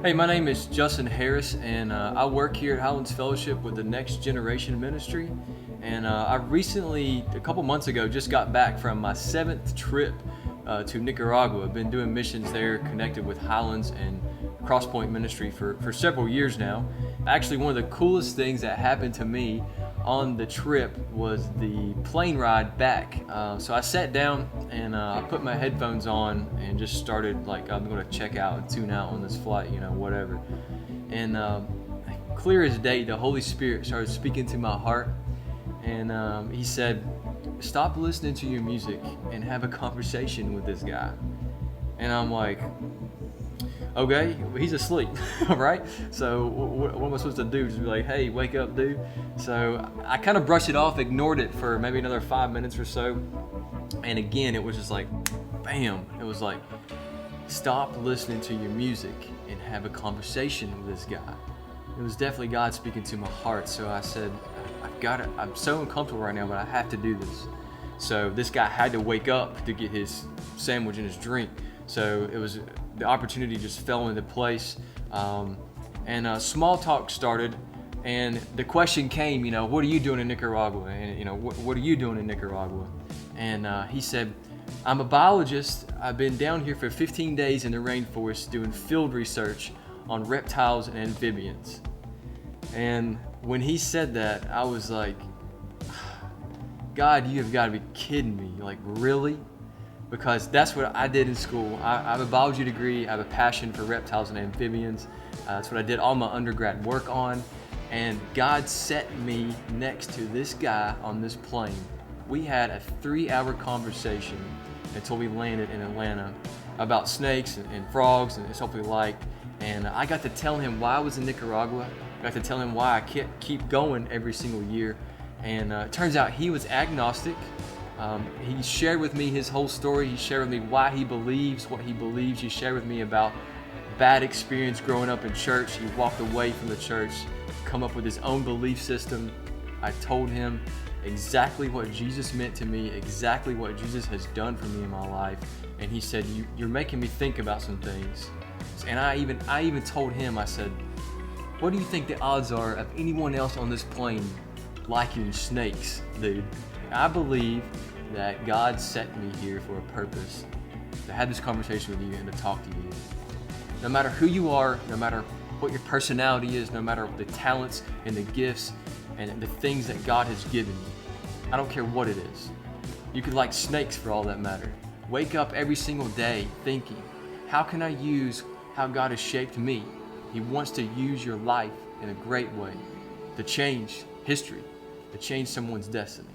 Hey, my name is Justin Harris, and I work here at Highlands Fellowship with the Next Generation Ministry. And I recently, a couple months ago, just got back from my 7th trip to Nicaragua. I've been doing missions there, connected with Highlands and Crosspoint Ministry for several years now. Actually, one of the coolest things that happened to me on the trip was the plane ride back. So I sat down and I put my headphones on and just started like, I'm going to check out and tune out on this flight, whatever. And clear as day, the Holy Spirit started speaking to my heart, and he said, stop listening to your music and have a conversation with this guy. And I'm like, okay, he's asleep, right? So what am I supposed to do? Just be like, hey, wake up, dude. So I kind of brushed it off, ignored it for maybe another 5 minutes or so. And again, it was just like, bam. It was like, stop listening to your music and have a conversation with this guy. It was definitely God speaking to my heart. So I said, I've got it. I'm so uncomfortable right now, but I have to do this. So this guy had to wake up to get his sandwich and his drink. So it was, the opportunity just fell into place, and small talk started, and the question came, what are you doing in Nicaragua? And what are you doing in Nicaragua? And he said, I'm a biologist. I've been down here for 15 days in the rainforest doing field research on reptiles and amphibians. And when he said that, I was like, God, you have got to be kidding me. Like, really? Because that's what I did in school. I have a biology degree. I have a passion for reptiles and amphibians. That's what I did all my undergrad work on. And God set me next to this guy on this plane. We had a 3-hour conversation until we landed in Atlanta about snakes and frogs and stuff we liked. And I got to tell him why I was in Nicaragua. I got to tell him why I keep going every single year. And it turns out he was agnostic. He shared with me his whole story. He shared with me why he believes what he believes. He shared with me about bad experience growing up in church. He walked away from the church, come up with his own belief system. I told him exactly what Jesus meant to me, exactly what Jesus has done for me in my life. And he said, you're making me think about some things. And I even told him, I said, what do you think the odds are of anyone else on this plane liking snakes, dude? I believe that God set me here for a purpose, to have this conversation with you and to talk to you. No matter who you are, no matter what your personality is, no matter the talents and the gifts and the things that God has given you, I don't care what it is. You could like snakes for all that matter. Wake up every single day thinking, how can I use how God has shaped me? He wants to use your life in a great way to change history, to change someone's destiny.